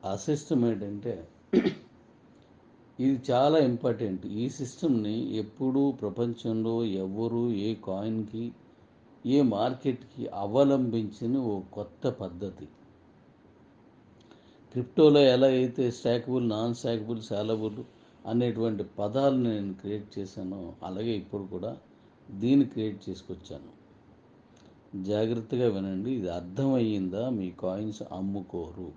ఆ సిస్టమ్ ఏంటంటే ఇది చాలా ఇంపార్టెంట్. ఈ సిస్టమ్ని ఎప్పుడూ ప్రపంచంలో ఎవరు ఏ కాయిన్కి ఏ మార్కెట్కి అవలంబించిన ఓ కొత్త పద్ధతి. క్రిప్టోలో ఎలా అయితే స్టాకబుల్, నాన్ స్టాకబుల్, సాలబుల్ అనేటువంటి పదాలను నేను క్రియేట్ చేశానో అలాగే ఇప్పుడు కూడా దీన్ని క్రియేట్ చేసుకొచ్చాను. జాగ్రత్తగా వినండి. ఇది అర్థమయ్యిందా? మీ కాయిన్స్ అమ్ముకోరు.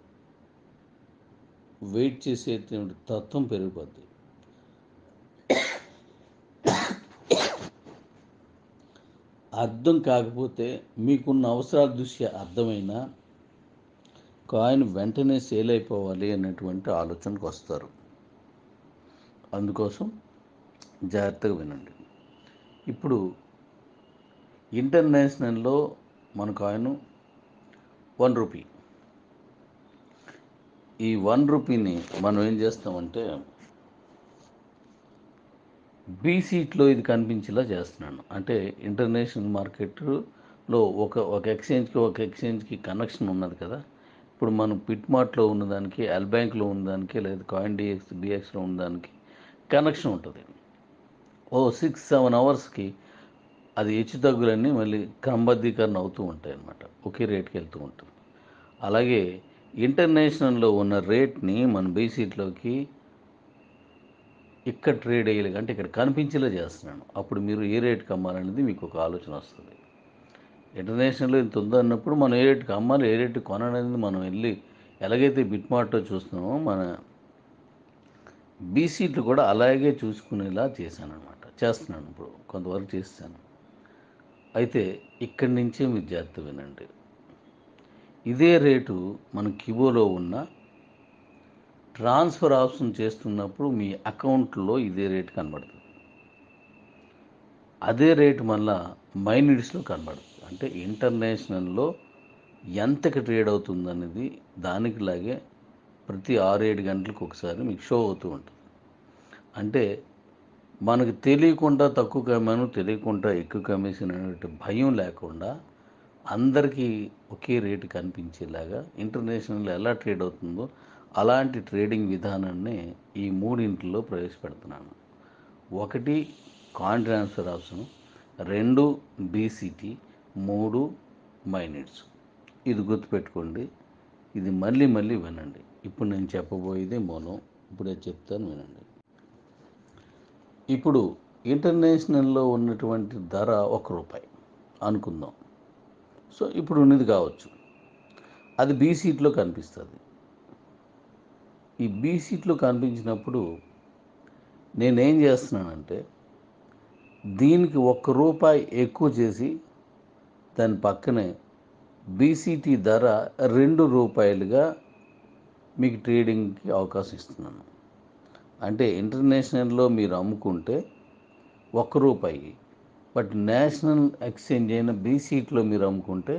వెయిట్ చేసేటువంటి తత్వం పెరిగిపోద్ది. అర్థం కాకపోతే మీకున్న అవసరాల దృష్ట్యా అర్థమైనా కాయిన్ వెంటనే సేల్ అయిపోవాలి అనేటువంటి ఆలోచనకు వస్తారు. అందుకోసం జాగ్రత్తగా వినండి. ఇప్పుడు ఇంటర్నేషనల్లో మన కాయిన్ ₹1. ఈ ₹1ని మనం ఏం చేస్తామంటే బీసీట్లో ఇది కనిపించేలా చేస్తున్నాను. అంటే ఇంటర్నేషనల్ మార్కెట్లో ఒక ఎక్స్చేంజ్కి కనెక్షన్ ఉన్నది కదా. ఇప్పుడు మనం పిట్మార్ట్లో ఉన్నదానికి, ఎల్బ్యాంక్లో ఉన్నదానికి, లేదా కాయిన్ డిఎక్స్లో ఉన్నదానికి కనెక్షన్ ఉంటుంది. 6-7 అవర్స్కి అది హెచ్చు తగ్గులన్నీ మళ్ళీ క్రమబద్ధీకరణ అవుతూ ఉంటాయి అన్నమాట. ఒకే రేట్కి వెళ్తూ ఉంటుంది. అలాగే ఇంటర్నేషనల్లో ఉన్న రేట్ని మన బీసీట్లోకి ఇక్కడ ట్రేడ్ అయ్యేలా అంటే ఇక్కడ కనిపించేలా చేస్తున్నాను. అప్పుడు మీరు ఏ రేట్కి అమ్మాలనేది మీకు ఒక ఆలోచన వస్తుంది. ఇంటర్నేషనల్లో ఇంత ఉందో అన్నప్పుడు మనం ఏ రేటుకి అమ్మాలి, ఏ రేటుకి కొనాలనేది మనం వెళ్ళి ఎలాగైతే బిట్మార్ట్లో చూస్తున్నామో మన బీసీట్లు కూడా అలాగే చూసుకునేలా చేస్తున్నాను. ఇప్పుడు కొంతవరకు చేస్తాను. అయితే ఇక్కడి నుంచే మీరు జాగ్రత్త వినండి. ఇదే రేటు మన కిబోలో ఉన్న ట్రాన్స్ఫర్ ఆప్షన్ చేస్తున్నప్పుడు మీ అకౌంట్లో ఇదే రేటు కనబడుతుంది. అదే రేటు మళ్ళా మైనిడ్స్లో కనబడుతుంది. అంటే ఇంటర్నేషనల్లో ఎంతకి ట్రేడ్ అవుతుంది అనేది దానికిలాగే ప్రతి 6-7 గంటలకు ఒకసారి మీకు షో అవుతూ ఉంటుంది. అంటే మనకు తెలియకుండా తక్కువ కమ్మాను, తెలియకుండా ఎక్కువ కమ్మేసిన అనే భయం లేకుండా అందరికీ ఒకే రేటు కనిపించేలాగా ఇంటర్నేషనల్ ఎలా ట్రేడ్ అవుతుందో అలాంటి ట్రేడింగ్ విధానాన్ని ఈ మూడింటిలో ప్రవేశపెడుతున్నాను. 1 coin transfer option, 2 BCT, 3 minutes. ఇది గుర్తుపెట్టుకోండి. ఇది మళ్ళీ మళ్ళీ వినండి. ఇప్పుడు నేను చెప్పబోయేది మౌనం. ఇప్పుడే చెప్తాను, వినండి. ఇప్పుడు ఇంటర్నేషనల్లో ఉన్నటువంటి ధర ₹1 అనుకుందాం. సో ఇప్పుడు ఉన్నది కావచ్చు. అది బీ సీట్లో కనిపిస్తుంది. ఈ బీ సీట్లో కనిపించినప్పుడు నేనేం చేస్తున్నానంటే దీనికి ₹1 ఎక్కువ చేసి దాని పక్కనే బీసీటీ ధర ₹2గా మీకు ట్రేడింగ్కి అవకాశం ఇస్తున్నాను. అంటే ఇంటర్నేషనల్లో మీరు అమ్ముకుంటే ₹1, బట్ నేషనల్ ఎక్స్చేంజ్ అయిన బీసీట్లో మీరు అమ్ముకుంటే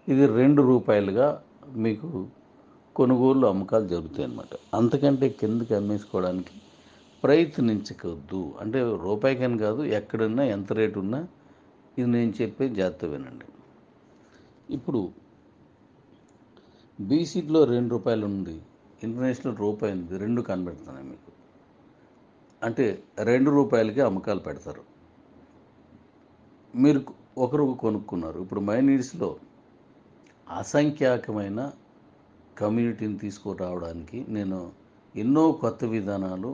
ఇది ₹2గా మీకు కొనుగోలు అమ్మకాలు జరుగుతాయి అన్నమాట. అంతకంటే కిందకి అమ్మేసుకోవడానికి ప్రయత్నించవద్దు. అంటే రూపాయికని కాదు, ఎక్కడున్నా ఎంత రేటు ఉన్నా ఇది నేను చెప్పే జాగ్రత్త వినండి. ఇప్పుడు బీసీట్లో ₹2 ఉంది, ఇంటర్నేషనల్ రూపాయి ఉంది, రెండు కనబెడుతున్నాయి మీకు. అంటే ₹2కే అమ్మకాలు పెడతారు. మీరు ఒకరు కొనుక్కున్నారు. ఇప్పుడు మైనీడ్స్లో అసంఖ్యాకమైన కమ్యూనిటీని తీసుకురావడానికి నేను ఎన్నో కొత్త విధానాలు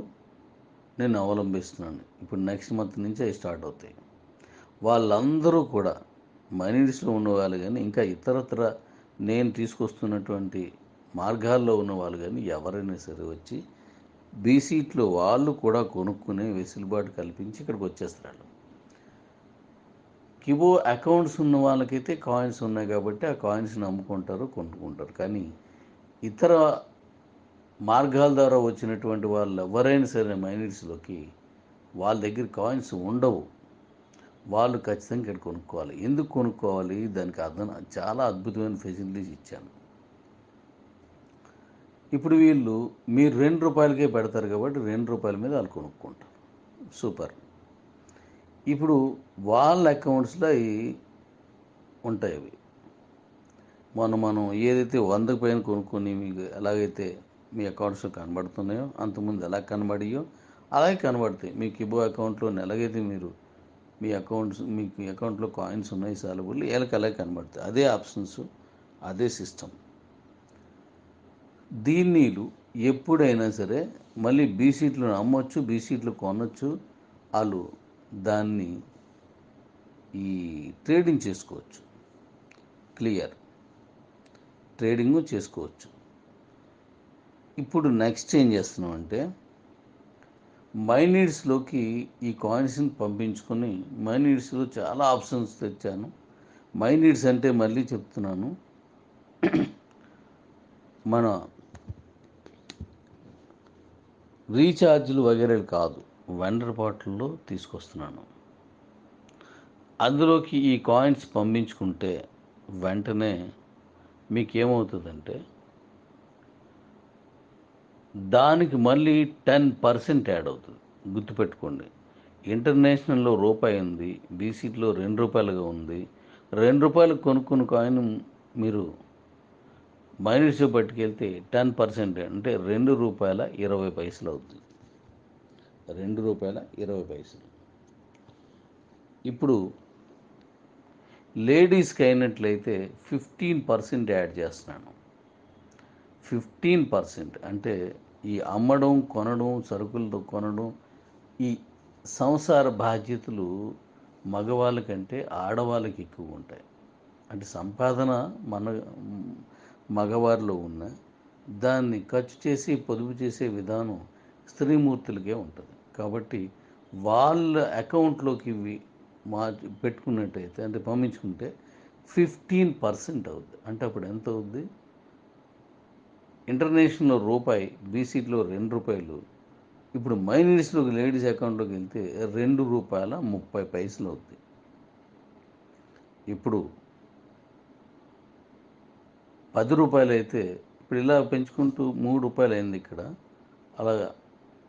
నేను అవలంబిస్తున్నాను. ఇప్పుడు నెక్స్ట్ మంత్ నుంచి అవి స్టార్ట్ అవుతాయి. వాళ్ళందరూ కూడా మైనీడ్స్లో ఉన్నవాళ్ళు కానీ ఇంకా ఇతరత్ర నేను తీసుకొస్తున్నటువంటి మార్గాల్లో ఉన్నవాళ్ళు కానీ ఎవరైనా సరే వచ్చి బీసీట్లో వాళ్ళు కూడా కొనుక్కునే వెసులుబాటు కల్పించి ఇక్కడికి వచ్చేస్తారు. కిబో అకౌంట్స్ ఉన్న వాళ్ళకైతే కాయిన్స్ ఉన్నాయి కాబట్టి ఆ కాయిన్స్ని అమ్ముకుంటారు, కొనుక్కుంటారు. కానీ ఇతర మార్గాల ద్వారా వచ్చినటువంటి వాళ్ళు ఎవరైనా సరే మైనీడ్స్లోకి వాళ్ళ దగ్గర కాయిన్స్ ఉండవు. వాళ్ళు ఖచ్చితంగా ఇక్కడ కొనుక్కోవాలి. ఎందుకు కొనుక్కోవాలి? దానికి చాలా అద్భుతమైన ఫెసిలిటీస్ ఇచ్చాను. ఇప్పుడు వీళ్ళు మీరు ₹2కే పెడతారు కాబట్టి ₹2 మీద వాళ్ళు కొనుక్కుంటారు. సూపర్. ఇప్పుడు వాళ్ళ అకౌంట్స్లో అవి ఉంటాయి. అవి మనం ఏదైతే 100 పైన కొనుక్కొని మీకు ఎలాగైతే మీ అకౌంట్స్లో కనబడుతున్నాయో, అంతకుముందు ఎలా కనబడియో అలాగే కనబడతాయి. మీ కిబో అకౌంట్లో ఎలాగైతే మీకు అకౌంట్లో కాయిన్స్ ఉన్నాయి సాలబుల్, వీళ్ళకి అలాగే కనబడతాయి. అదే ఆప్షన్స్, అదే సిస్టమ్. దీన్నీలు ఎప్పుడైనా సరే మళ్ళీ బీసీట్లు అమ్మొచ్చు, బీసీట్లు కొనొచ్చు. వాళ్ళు దాన్ని ఈ ట్రేడింగ్ చేసుకోవచ్చు, క్లియర్ ట్రేడింగ్ చేసుకోవచ్చు. ఇప్పుడు నెక్స్ట్ ఏం చేస్తున్నాం అంటే మైనీడ్స్లోకి ఈ కాయిన్స్ని పంపించుకొని, మైనీడ్స్లో చాలా ఆప్షన్స్ తెచ్చాను. మైనీడ్స్ అంటే మళ్ళీ చెప్తున్నాను, మన రీఛార్జ్లు వగేరేలు కాదు, వెండర్ బాటిల్లో తీసుకొస్తున్నాను. అందులోకి ఈ కాయిన్స్ పంపించుకుంటే వెంటనే మీకేమవుతుందంటే దానికి మళ్ళీ 10% యాడ్ అవుతుంది. గుర్తుపెట్టుకోండి, ఇంటర్నేషనల్లో రూపాయి ఉంది, బీసీట్లో ₹2 ఉంది. ₹2 కొనుక్కున్న కాయిన్ మీరు మైనస్ పట్టుకెళ్తే 10% అంటే ₹2.20 అవుతుంది. ₹2.20. ఇప్పుడు లేడీస్కి అయినట్లయితే 15% యాడ్ చేస్తున్నాను. 15% అంటే ఈ అమ్మడం, కొనడం, సరుకులతో కొనడం, ఈ సంసార బాధ్యతలు మగవాళ్ళకంటే ఆడవాళ్ళకి ఎక్కువ ఉంటాయి. అంటే సంపాదన మగవారిలో ఉన్న దాన్ని ఖర్చు చేసి పొదుపు చేసే విధానం స్త్రీమూర్తులకే ఉంటుంది. కాబట్టి వాళ్ళ అకౌంట్లోకి పెట్టుకున్నట్టయితే, అంటే పంపించుకుంటే 15% అవుద్ది. అంటే అప్పుడు ఎంత అవుద్ది? ఇంటర్నేషనల్లో రూపాయి, బీసీలో ₹2. ఇప్పుడు మైనీడ్స్లోకి లేడీస్ అకౌంట్లోకి వెళ్తే ₹2.30 అవుద్ది. ఇప్పుడు ₹10 అయితే ఇప్పుడు ఇలా పెంచుకుంటూ ₹3 అయింది. ఇక్కడ అలాగా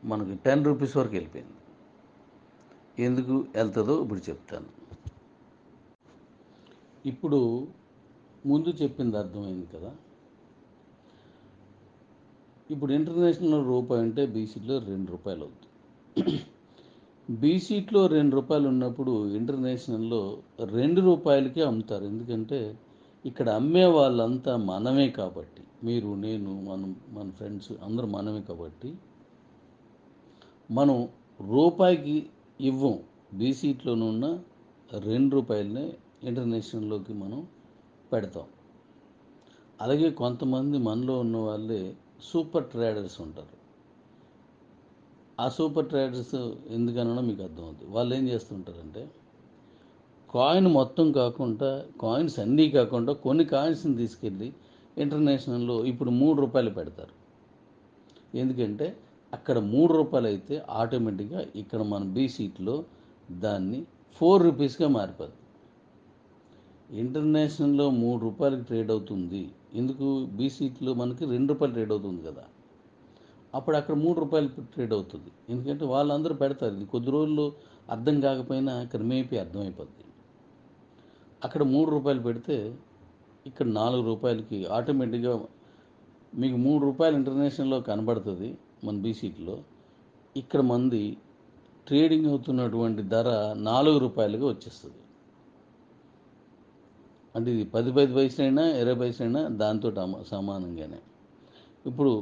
మనకి ₹10 వరకు వెళ్ళిపోయింది. ఎందుకు వెళ్తుందో ఇప్పుడు చెప్తాను. ఇప్పుడు ముందు చెప్పింది అర్థమైంది కదా. ఇప్పుడు ఇంటర్నేషనల్ రూపాయి అంటే బీసీలో ₹2 అవుతుంది. బీసీట్లో ₹2 ఉన్నప్పుడు ఇంటర్నేషనల్లో ₹2కే అమ్ముతారు. ఎందుకంటే ఇక్కడ అమ్మే వాళ్ళంతా మనమే కాబట్టి, మీరు, నేను, మన ఫ్రెండ్స్ అందరూ మనమే కాబట్టి మనం రూపాయికి ఇవ్వం. బీసీట్లోనున్న ₹2నే ఇంటర్నేషనల్లోకి మనం పెడతాం. అలాగే కొంతమంది మనలో ఉన్న వాళ్ళే సూపర్ ట్రేడర్స్ ఉంటారు. ఆ సూపర్ ట్రేడర్స్ ఎందుకనో మీకు అర్థమవుతుంది. వాళ్ళు ఏం చేస్తుంటారంటే కాయిన్ మొత్తం కాకుండా, కాయిన్స్ అన్నీ కాకుండా కొన్ని కాయిన్స్ని తీసుకెళ్ళి ఇంటర్నేషనల్లో ఇప్పుడు ₹3 పెడతారు. ఎందుకంటే అక్కడ ₹3 అయితే ఆటోమేటిక్గా ఇక్కడ మన బీసీట్లో దాన్ని ₹4గా మారిపోద్ది. ఇంటర్నేషనల్లో ₹3కి ట్రేడ్ అవుతుంది. ఎందుకు? బీసీట్లో మనకి ₹2 ట్రేడ్ అవుతుంది కదా. అప్పుడు అక్కడ ₹3 ట్రేడ్ అవుతుంది. ఎందుకంటే వాళ్ళందరూ పెడతారు. ఇది కొద్ది రోజుల్లో అర్థం కాకపోయినా క్రమేపీ అర్థమైపోద్ది. అక్కడ ₹3 పెడితే ఇక్కడ ₹4కి ఆటోమేటిక్గా మీకు ₹3 ఇంటర్నేషనల్లో కనబడుతుంది మన బీసీట్లో. ఇక్కడ మంది ట్రేడింగ్ అవుతున్నటువంటి ధర ₹4గా వచ్చేస్తుంది. అంటే ఇది 10 పైసలైనా 20 పైసలైనా దాంతో సమానంగానే. ఇప్పుడు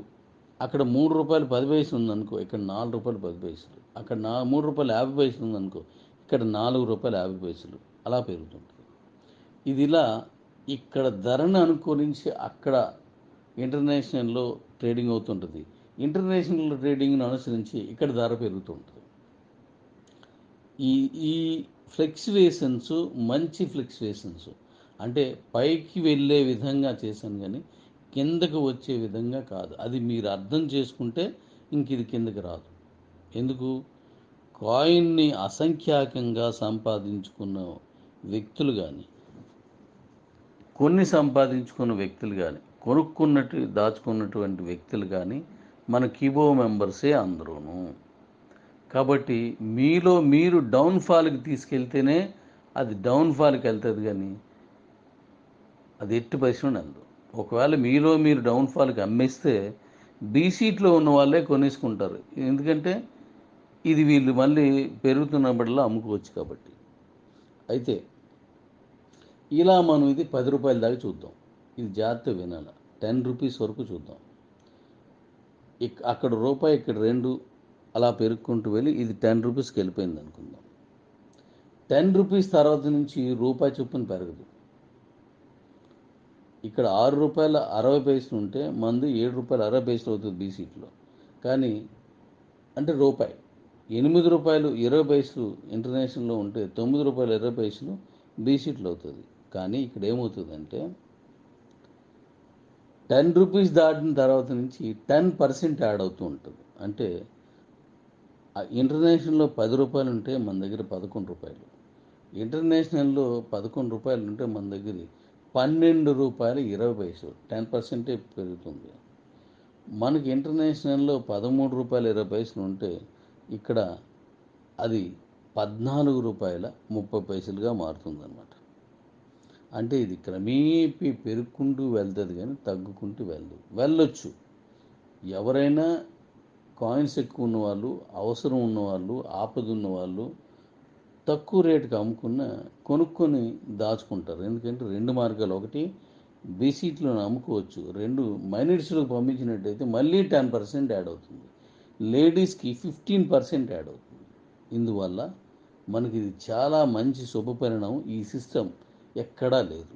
అక్కడ ₹3.10 ఉందనుకో, ఇక్కడ ₹4.10. అక్కడ ₹3.50 ఉందనుకో, ఇక్కడ ₹4.50. అలా పెరుగుతుంటుంది. ఇది ఇలా ఇక్కడ ధరను అనుకూలించి అక్కడ ఇంటర్నేషనల్లో ట్రేడింగ్ అవుతుంటుంది. ఇంటర్నేషనల్ ట్రేడింగ్ను అనుసరించి ఇక్కడ ధర పెరుగుతుంటుంది. ఈ ఫ్లక్చువేషన్స్ మంచి ఫ్లక్చువేషన్స్, అంటే పైకి వెళ్ళే విధంగా చేశాను కానీ కిందకు వచ్చే విధంగా కాదు. అది మీరు అర్థం చేసుకుంటే ఇంక ఇది కిందకి రాదు. ఎందుకు? కాయిన్ని అసంఖ్యాకంగా సంపాదించుకున్న వ్యక్తులు కానీ, కొన్ని సంపాదించుకున్న వ్యక్తులు కానీ, కొనుక్కున్నట్టు దాచుకున్నటువంటి వ్యక్తులు కానీ మన కిబో మెంబర్సే అందరూను. కాబట్టి మీలో మీరు డౌన్ఫాల్కి తీసుకెళ్తేనే అది డౌన్ఫాల్కి వెళ్తుంది, కానీ అది ఎట్టి పరిశ్రమ వెళ్దు. ఒకవేళ మీలో మీరు డౌన్ఫాల్కి అమ్మేస్తే బీ సీట్లో ఉన్న వాళ్ళే కొనేసుకుంటారు. ఎందుకంటే ఇది వీళ్ళు మళ్ళీ పెరుగుతున్నప్పటిలో అమ్ముకోవచ్చు కాబట్టి. అయితే ఇలా మనం ఇది 10 రూపాయల దాకా చూద్దాం. ఇది జాగ్రత్తగా వినాలి. 10 రూపీస్ వరకు చూద్దాం. అక్కడ రూపాయి, ఇక్కడ 2 అలా పెరుక్కుంటూ వెళ్ళి ఇది 10 రూపీస్కి వెళ్ళిపోయింది అనుకుందాం. 10 రూపీస్ తర్వాత నుంచి రూపాయి చొప్పున పెరగదు. ఇక్కడ 6 రూపాయల 60 పైసలు ఉంటే మంది 7 రూపాయల 60 పైసలు అవుతుంది బీ సీట్లో. కానీ అంటే రూపాయి 8 రూపాయలు 20 పైసలు ఇంటర్నేషనల్లో ఉంటే 9 రూపాయల 20 పైసలు బీ సీట్లో అవుతుంది. కానీ ఇక్కడ ఏమవుతుందంటే 10 రూపీస్ దాటిన తర్వాత నుంచి 10% యాడ్ అవుతూ ఉంటుంది. అంటే ఇంటర్నేషనల్లో 10 రూపాయలు ఉంటే మన దగ్గర 11 రూపాయలు, ఇంటర్నేషనల్లో 11 రూపాయలు ఉంటే మన దగ్గర 12 రూపాయలు 20 పైసలు, 10% పెరుగుతుంది. మనకి ఇంటర్నేషనల్లో 13 రూపాయల 20 పైసలు ఉంటే ఇక్కడ అది 14 రూపాయల 30 పైసలుగా మారుతుందన్నమాట. అంటే ఇది క్రమేపీ పెరుక్కుంటూ వెళ్తుంది కానీ తగ్గుకుంటూ వెళ్ళొచ్చు. ఎవరైనా కాయిన్స్ ఎక్కువ ఉన్నవాళ్ళు, అవసరం ఉన్నవాళ్ళు, ఆపద ఉన్నవాళ్ళు తక్కువ రేటుకి కొనుక్కొని దాచుకుంటారు. ఎందుకంటే 2 మార్గాలు, ఒకటి బీసీట్లో అమ్ముకోవచ్చు, 2 మైనర్స్లోకి పంపించినట్టయితే మళ్ళీ 10% యాడ్ అవుతుంది, లేడీస్కి 15% యాడ్ అవుతుంది. ఇందువల్ల మనకి ఇది చాలా మంచి శుభపరిణామం. ఈ సిస్టమ్ ఎక్కడా లేదు.